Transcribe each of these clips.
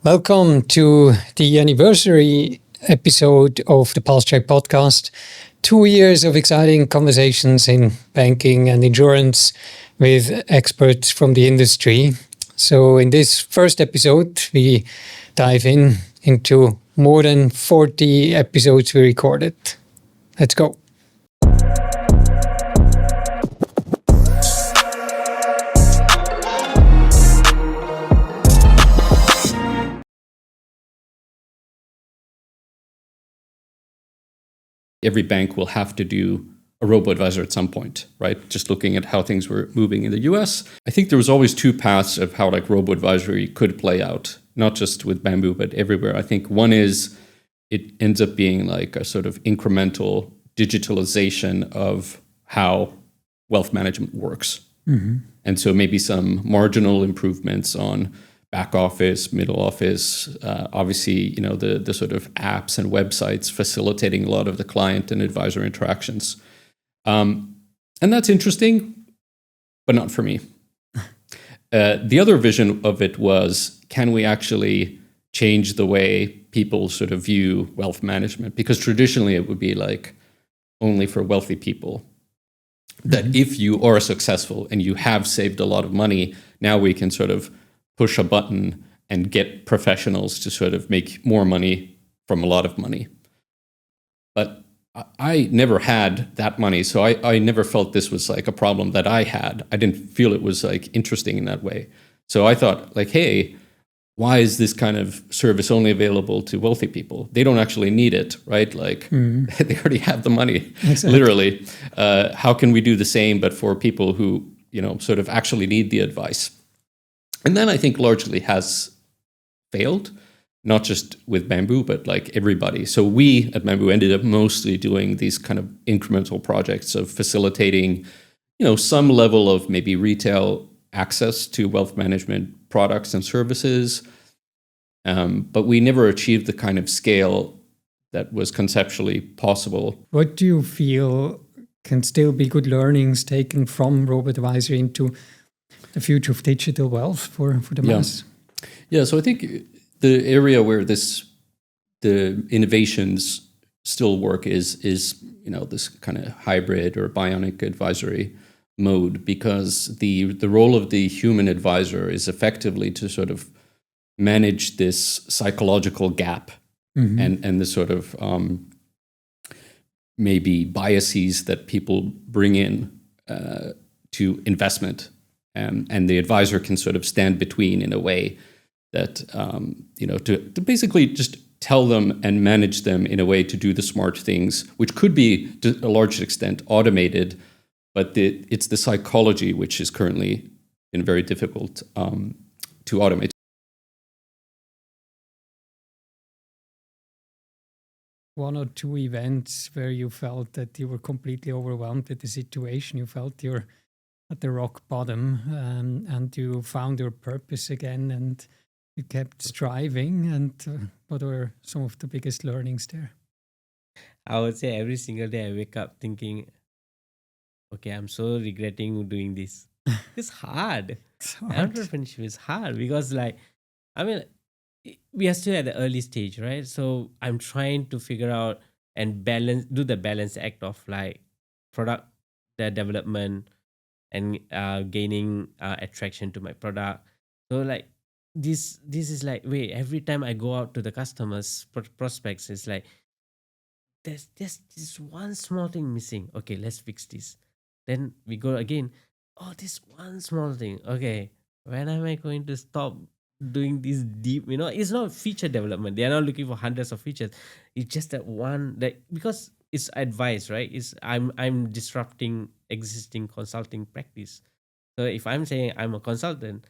Welcome to the anniversary episode of the Pulse Check podcast. 2 years of exciting conversations in banking and insurance with experts from the industry. So in this first episode, we dive into more than 40 episodes we recorded. Let's go. Every bank will have to do a robo-advisor at some point, right? Just looking at how things were moving in the US. I think there was always two paths of how like robo-advisory could play out, not just with Bamboo, but everywhere. I think one is it ends up being like a sort of incremental digitalization of how wealth management works. And so maybe some marginal improvements on back office, middle office, obviously, the sort of apps and websites facilitating a lot of the client and advisor interactions. And that's interesting, but not for me. The other vision of it was, can we actually change the way people sort of view wealth management? Because traditionally it would be like only for wealthy people. That if you are successful and you have saved a lot of money, now we can sort of push a button and get professionals to sort of make more money from a lot of money. But I never had that money, so I never felt this was like a problem that I had. I didn't feel it was like interesting in that way. So I thought like, hey, why is this kind of service only available to wealthy people? They don't actually need it, right? Like they already have the money, literally. How can we do the same, but for people who, sort of actually need the advice? And then I think largely has failed, not just with Bamboo, but like everybody. So we at Bamboo ended up mostly doing these kind of incremental projects of facilitating, some level of maybe retail access to wealth management products and services. But we never achieved the kind of scale that was conceptually possible. What do you feel can still be good learnings taken from Robo-Advisor into the future of digital wealth for the mass? Yeah, so I think the area where the innovations still work is this kind of hybrid or bionic advisory mode, because the role of the human advisor is effectively to sort of manage this psychological gap and the sort of maybe biases that people bring in to investment. And the advisor can sort of stand between in a way that, to basically just tell them and manage them in a way to do the smart things, which could be to a large extent automated, but it's the psychology which is currently very difficult to automate. One or two events where you felt that you were completely overwhelmed with the situation, you felt you're at the rock bottom, and you found your purpose again and you kept striving. And what were some of the biggest learnings there? I would say every single day I wake up thinking, okay, I'm so regretting doing this. It's hard. Entrepreneurship is hard because we are still at the early stage, right? So I'm trying to figure out and do the balance act of like product development and gaining attraction to my product. So like this is like, wait, every time I go out to the customers, prospects, it's like there's just this one small thing missing. Okay, let's fix this. Then we go again. Oh, this one small thing. Okay, when am I going to stop doing this deep? It's not feature development. They are not looking for hundreds of features. It's just that one, that because it's advice, right? I'm disrupting existing consulting practice. So if I'm saying I'm a consultant,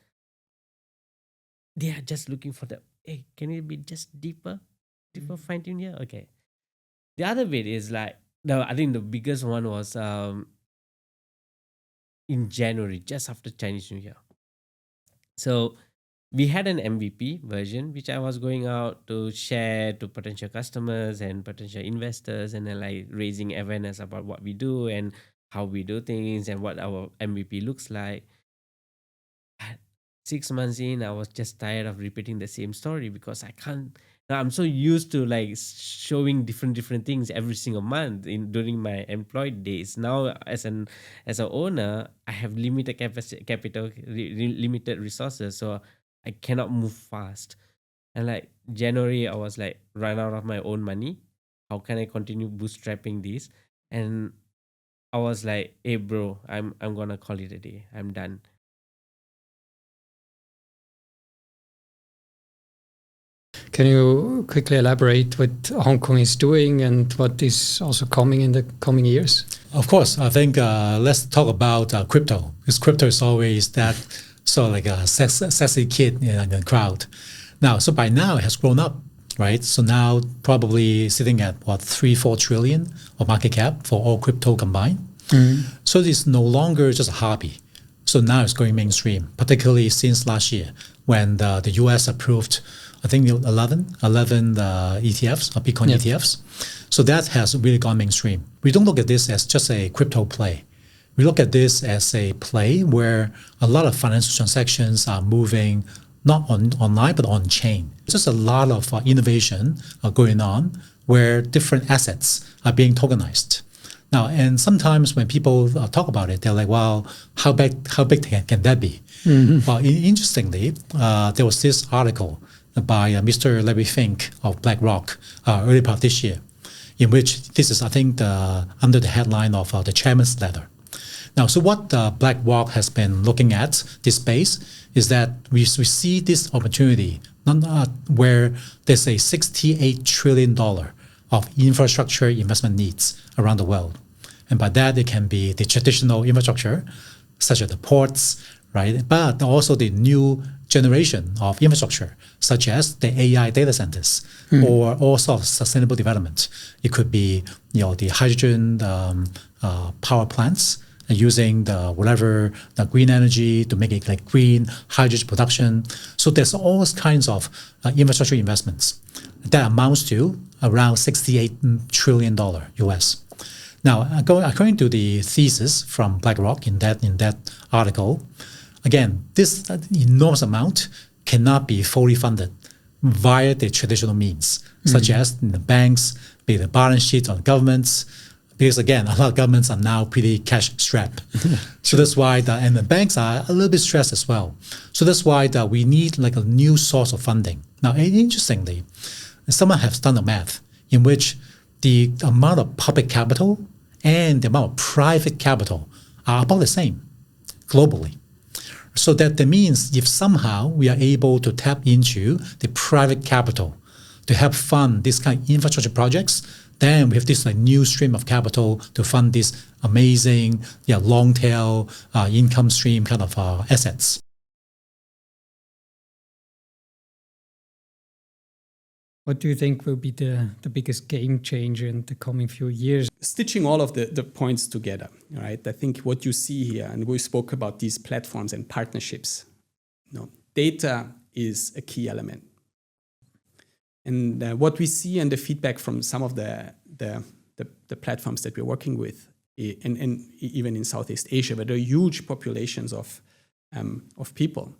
they are just looking for the, hey, can it be just deeper fine tune here? Okay. The other bit is like, I think the biggest one was in January, just after Chinese New Year. So we had an MVP version, which I was going out to share to potential customers and potential investors, and then like raising awareness about what we do and how we do things and what our MVP looks like. 6 months in, I was just tired of repeating the same story because I can't. Now I'm so used to like showing different things every single month during my employed days. Now as an owner, I have limited capital, limited resources, so I cannot move fast. And like January, I was like run out of my own money. How can I continue bootstrapping this? And I was like, hey bro, I'm gonna call it a day. I'm done. Can you quickly elaborate what Hong Kong is doing and what is also coming in the coming years? Of course, I think let's talk about crypto, because crypto is always that sort of like a sexy kid in the crowd. Now, so by now it has grown up, right? So now probably sitting at what, 3-4 trillion of market cap for all crypto combined. So it's no longer just a hobby. So now it's going mainstream, particularly since last year when the US approved, I think 11 ETFs, or Bitcoin ETFs. So that has really gone mainstream. We don't look at this as just a crypto play. We look at this as a play where a lot of financial transactions are moving not online, but on chain. Just a lot of innovation going on where different assets are being tokenized. Now, and sometimes when people talk about it, they're like, well, how big can that be? Well, interestingly, there was this article by Mr. Larry Fink of BlackRock early part of this year, in which this is, I think, under the headline of the chairman's letter. Now, so what BlackRock has been looking at this space is that we see this opportunity where there's a $68 trillion of infrastructure investment needs around the world. And by that, it can be the traditional infrastructure, such as the ports, right? But also the new generation of infrastructure, such as the AI data centers or also sustainable development. It could be, the hydrogen power plants using the green energy to make it like green hydrogen production. So there's all kinds of infrastructure investments that amounts to around $68 trillion US. Now, according to the thesis from BlackRock in that article, again, this enormous amount cannot be fully funded via the traditional means, such as the banks, be the balance sheets of governments, because again, a lot of governments are now pretty cash strapped. So that's why and the banks are a little bit stressed as well. So that's why we need like a new source of funding. Now, interestingly, someone has done the math in which the amount of public capital and the amount of private capital are about the same globally. So that means if somehow we are able to tap into the private capital to help fund this kind of infrastructure projects, then we have this like new stream of capital to fund this amazing long tail income stream kind of assets. What do you think will be the biggest game changer in the coming few years? Stitching all of the points together, right? I think what you see here, and we spoke about these platforms and partnerships, data is a key element. And what we see and the feedback from some of the platforms that we're working with, and even in Southeast Asia, where there are huge populations of people,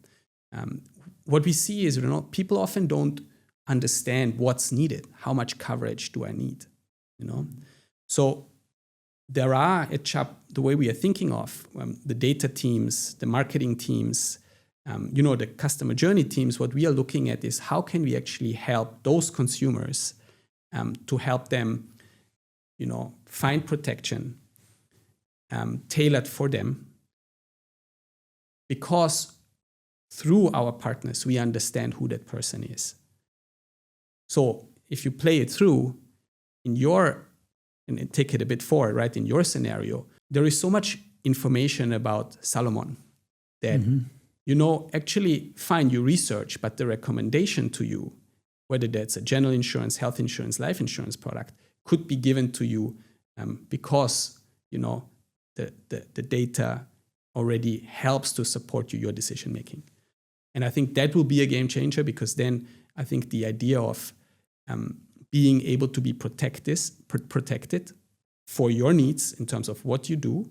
what we see is people often don't understand what's needed. How much coverage do I need? So there are the way we are thinking of the data teams, the marketing teams, the customer journey teams. What we are looking at is how can we actually help those consumers to help them, find protection tailored for them, because through our partners we understand who that person is. So if you play it through and take it a bit forward, right, in your scenario, there is so much information about Salomon that, actually fine, you research, but the recommendation to you, whether that's a general insurance, health insurance, life insurance product, could be given to you because, the data already helps to support your decision making. And I think that will be a game changer, because then I think the idea of being able to be protected for your needs in terms of what you do,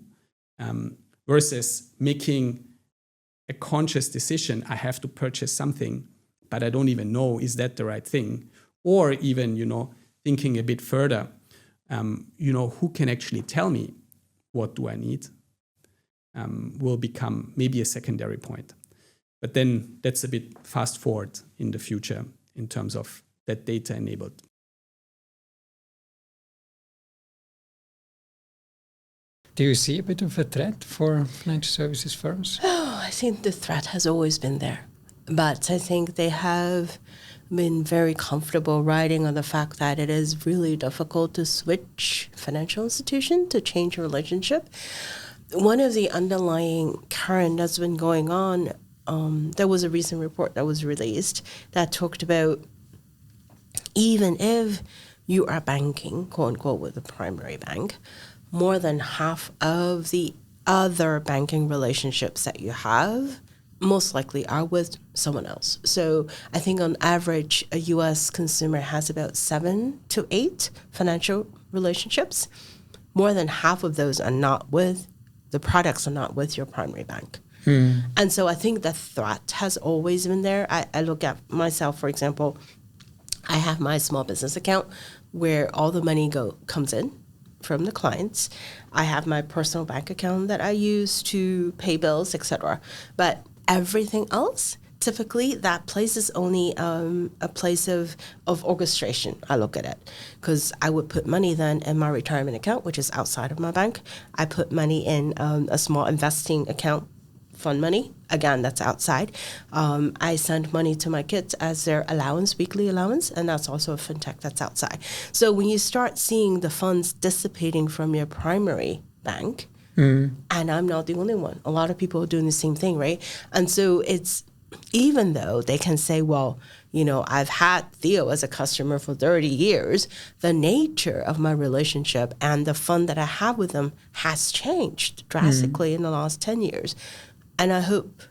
versus making a conscious decision. I have to purchase something, but I don't even know, is that the right thing? Or even, thinking a bit further, who can actually tell me what do I need, will become maybe a secondary point. But then that's a bit fast forward in the future in terms of that data enabled. Do you see a bit of a threat for financial services firms? Oh, I think the threat has always been there. But I think they have been very comfortable riding on the fact that it is really difficult to switch financial institution, to change a relationship. One of the underlying current that's been going on, there was a recent report that was released that talked about even if you are banking, quote unquote, with a primary bank, more than half of the other banking relationships that you have most likely are with someone else. So I think on average, a US consumer has about 7 to 8 financial relationships. More than half of those are not with, the products are not with your primary bank. And so I think the threat has always been there. I look at myself, for example, I have my small business account where all the money comes in from the clients. I have my personal bank account that I use to pay bills, etc. But everything else, typically that place is only a place of orchestration. I look at it because I would put money then in my retirement account, which is outside of my bank. I put money in a small investing account, fund money. Again, that's outside. I send money to my kids as their allowance, weekly allowance, and that's also a fintech that's outside. So when you start seeing the funds dissipating from your primary bank, and I'm not the only one, a lot of people are doing the same thing, right? And so it's, even though they can say, well, I've had Theo as a customer for 30 years, the nature of my relationship and the fund that I have with them has changed drastically in the last 10 years. And I hope,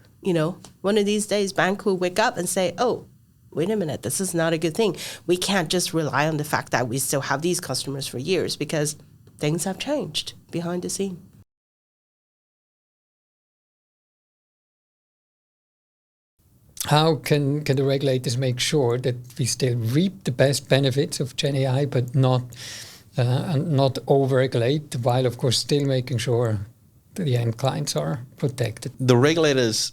one of these days, bank will wake up and say, oh, wait a minute, this is not a good thing. We can't just rely on the fact that we still have these customers for years because things have changed behind the scene. How can the regulators make sure that we still reap the best benefits of Gen AI, but not over-regulate, while of course still making sure the end clients are protected? The regulators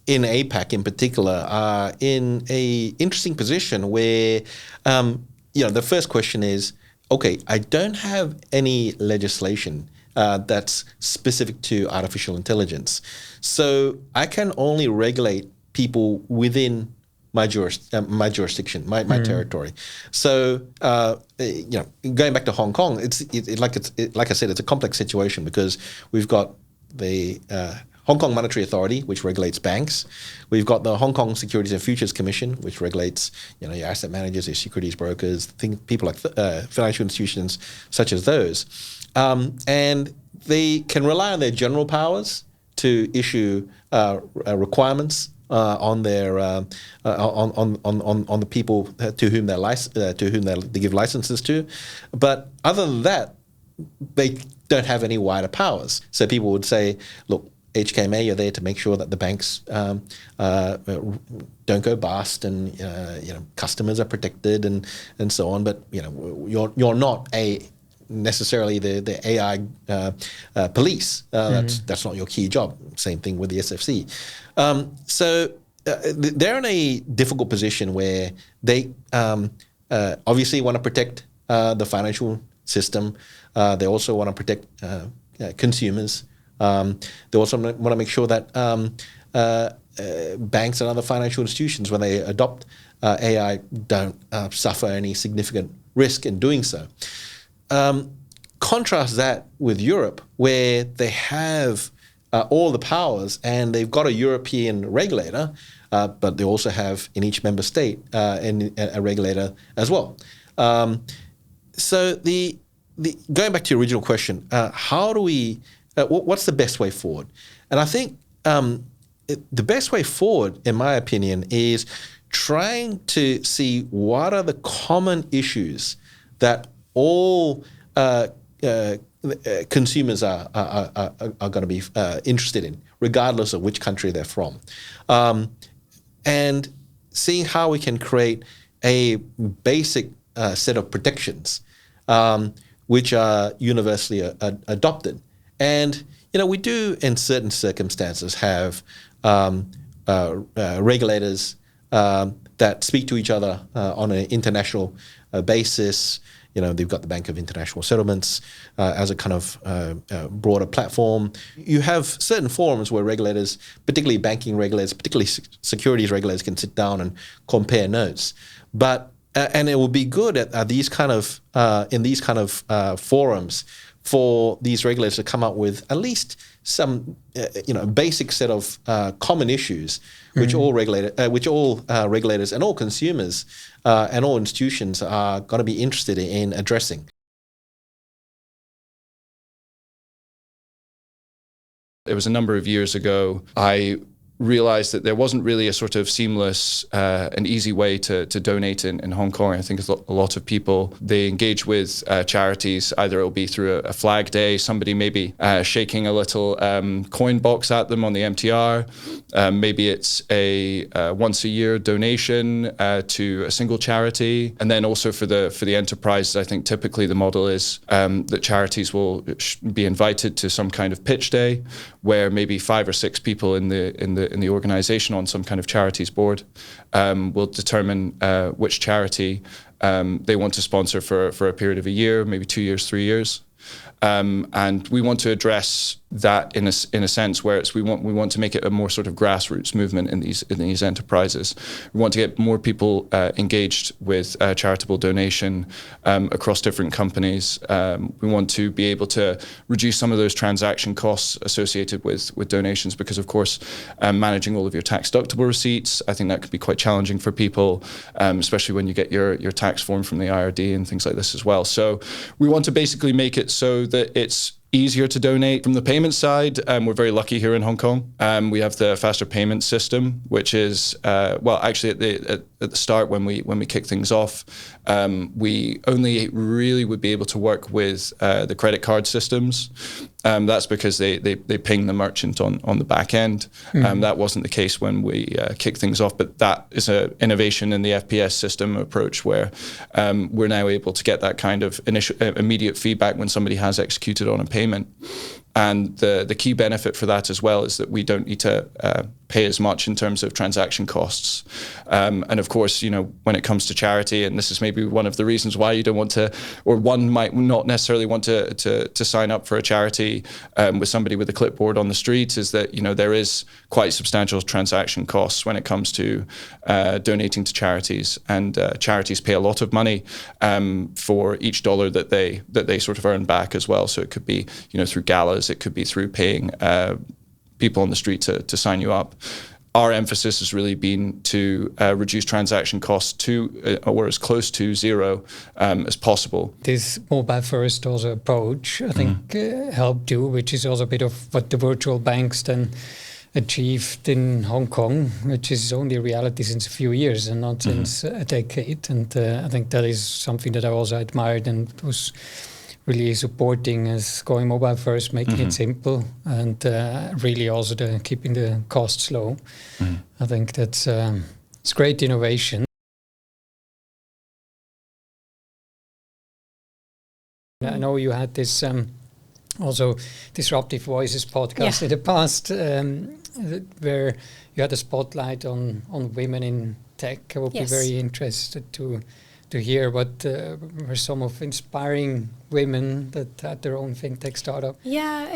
in APAC in particular are in a interesting position where, the first question is, okay, I don't have any legislation that's specific to artificial intelligence. So I can only regulate people within my jurisdiction, my territory. So, going back to Hong Kong, like I said, it's a complex situation because we've got the Hong Kong Monetary Authority, which regulates banks. We've got the Hong Kong Securities and Futures Commission, which regulates, your asset managers, your securities brokers, people like financial institutions such as those, and they can rely on their general powers to issue requirements on their on the people to whom they give licenses to, but other than that, they don't have any wider powers. So people would say, look, HKMA, you're there to make sure that the banks don't go bust, and customers are protected, and so on. But you're not necessarily the AI police. That's not your key job. Same thing with the SFC. So they're in a difficult position where they obviously want to protect the financial system. They also want to protect consumers. They also want to make sure that banks and other financial institutions, when they adopt AI, don't suffer any significant risk in doing so. Contrast that with Europe, where they have all the powers and they've got a European regulator, but they also have in each member state a regulator as well. So going back to your original question, how do we? What's the best way forward? And I think the best way forward, in my opinion, is trying to see what are the common issues that all consumers are going to be interested in, regardless of which country they're from. And seeing how we can create a basic set of protections which are universally adopted. And, we do in certain circumstances have regulators that speak to each other on an international basis. They've got the Bank of International Settlements as a kind of broader platform. You have certain forums where regulators, particularly banking regulators, particularly securities regulators, can sit down and compare notes. But and it will be good at these kind of in these kind of forums for these regulators to come up with at least some basic set of common issues which all regulators and all consumers and all institutions are going to be interested in addressing. It was a number of years ago. I realized that there wasn't really a sort of seamless and easy way to donate in Hong Kong. I think a lot of people, they engage with charities. Either it'll be through a flag day, somebody maybe shaking a little coin box at them on the MTR. Maybe it's a once a year donation to a single charity. And then also for the enterprises, I think typically the model is that charities will be invited to some kind of pitch day where maybe 5 or 6 people in the organization on some kind of charities board will determine which charity they want to sponsor for a period of a year, maybe 2 years, 3 years. And we want to address that in a sense where we want to make it a more sort of grassroots movement in these enterprises. We want to get more people engaged with charitable donation across different companies. We want to be able to reduce some of those transaction costs associated with donations because, of course, managing all of your tax deductible receipts, I think that could be quite challenging for people, especially when you get your tax form from the IRD and things like this as well. So we want to basically make it so that it's easier to donate. From the payment side, we're very lucky here in Hong Kong. We have the faster payment system, which is actually at the start when we kick things off, we only really would be able to work with the credit card systems. That's because they ping the merchant on the back end. That wasn't the case when we kicked things off, but that is an innovation in the FPS system approach where we're now able to get that kind of immediate feedback when somebody has executed on a payment. And the key benefit for that as well is that we don't need to pay as much in terms of transaction costs. And of course, when it comes to charity, and this is maybe one of the reasons why you don't want to, or one might not necessarily want to sign up for a charity with somebody with a clipboard on the street, is that, there is quite substantial transaction costs when it comes to donating to charities. And charities pay a lot of money for each dollar that they sort of earn back as well. So it could be, through galas, it could be through paying people on the street to sign you up. Our emphasis has really been to reduce transaction costs to or as close to zero as possible. This mobile first also approach, I think, helped you, which is also a bit of what the virtual banks then achieved in Hong Kong, which is only a reality since a few years and not since a decade. And I think that is something that I also admired and was really supporting, as going mobile first, making it simple, and really also keeping the costs low. I think that's it's great innovation. I know you had this also Disruptive Voices podcast in the past, where you had a spotlight on women in tech. I would be very interested to hear what were some of inspiring women that had their own fintech startup. Yeah,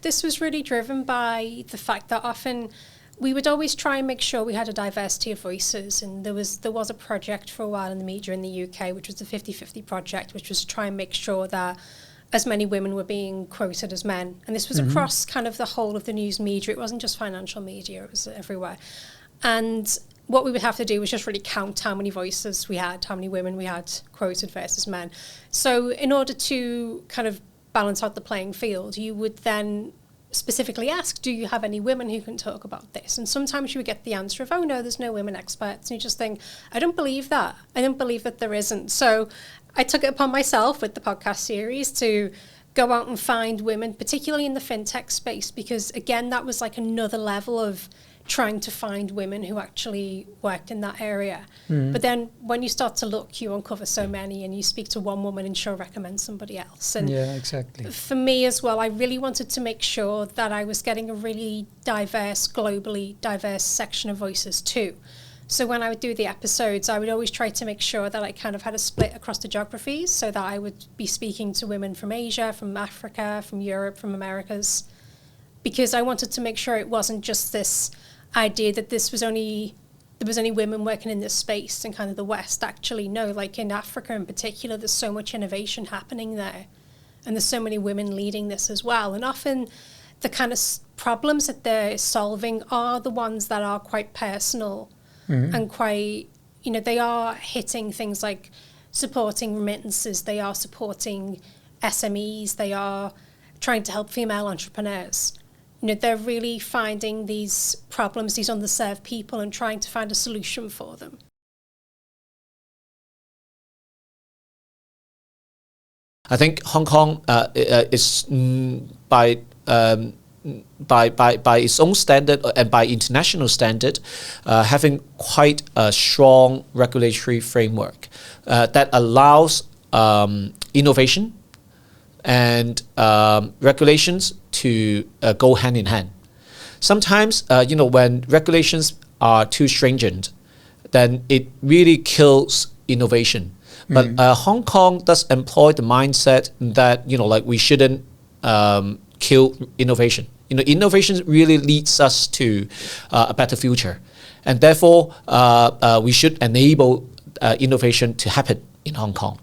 this was really driven by the fact that often we would always try and make sure we had a diversity of voices, and there was a project for a while in the media in the UK, which was the 50-50 project, which was to try and make sure that as many women were being quoted as men. And this was across kind of the whole of the news media. It wasn't just financial media, it was everywhere. And what we would have to do was just really count how many voices we had, how many women we had quoted versus men. So in order to kind of balance out the playing field, you would then specifically ask, do you have any women who can talk about this? And sometimes you would get the answer of, oh no, there's no women experts. And you just think, I don't believe that. I don't believe that there isn't. So I took it upon myself with the podcast series to go out and find women, particularly in the fintech space, because again, that was like another level of trying to find women who actually worked in that area. But then when you start to look, you uncover so many, and you speak to one woman and she'll recommend somebody else. And Yeah, exactly. for me as well, I really wanted to make sure that I was getting a really diverse, globally diverse section of voices too. So when I would do the episodes, I would always try to make sure that I kind of had a split across the geographies, so that I would be speaking to women from Asia, from Africa, from Europe, from Americas, because I wanted to make sure it wasn't just this idea that there was only women working in this space in kind of the West. Actually, no, like in Africa in particular, there's so much innovation happening there, and there's so many women leading this as well. And often the kind of problems that they're solving are the ones that are quite personal and quite, they are hitting things like supporting remittances, they are supporting SMEs, they are trying to help female entrepreneurs. They're really finding these problems, these underserved people, and trying to find a solution for them. I think Hong Kong is by its own standard and by international standard, having quite a strong regulatory framework that allows innovation and regulations to go hand in hand. Sometimes, when regulations are too stringent, then it really kills innovation. But Hong Kong does employ the mindset that, we shouldn't kill innovation. Innovation really leads us to a better future. And therefore, we should enable innovation to happen in Hong Kong.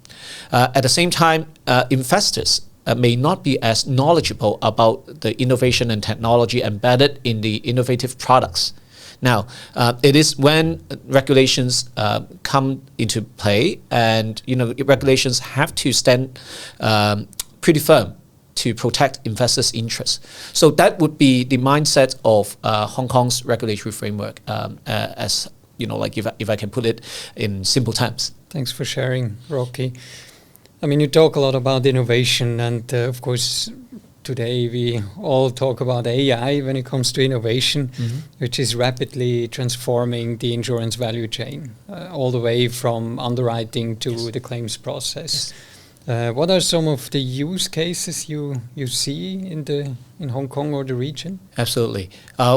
At the same time, investors may not be as knowledgeable about the innovation and technology embedded in the innovative products. Now, it is when regulations come into play, and regulations have to stand pretty firm to protect investors' interests. So that would be the mindset of Hong Kong's regulatory framework, as if I can put it in simple terms. Thanks for sharing, Rocky. I mean, you talk a lot about innovation, and of course, today we all talk about AI when it comes to innovation, which is rapidly transforming the insurance value chain, all the way from underwriting to the claims process. What are some of the use cases you see in Hong Kong or the region? Absolutely.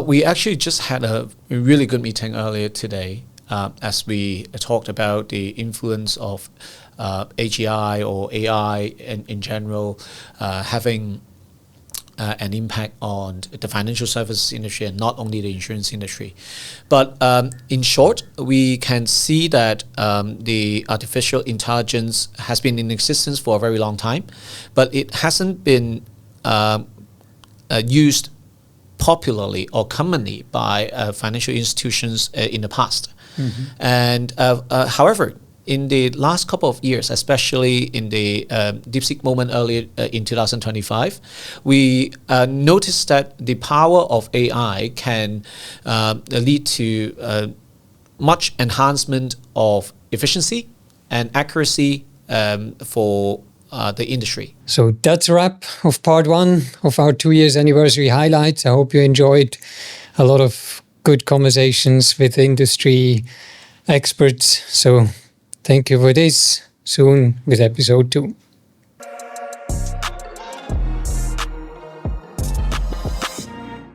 We actually just had a really good meeting earlier today as we talked about the influence of AGI or AI in general having an impact on the financial services industry and not only the insurance industry. But in short, we can see that the artificial intelligence has been in existence for a very long time, but it hasn't been used popularly or commonly by financial institutions in the past. And however, in the last couple of years, especially in the DeepSeek moment earlier in 2025, we noticed that the power of AI can lead to much enhancement of efficiency and accuracy for the industry. So that's a wrap of part 1 of our 2 years anniversary highlights. I hope you enjoyed a lot of good conversations with industry experts. So thank you for this. Soon with episode 2.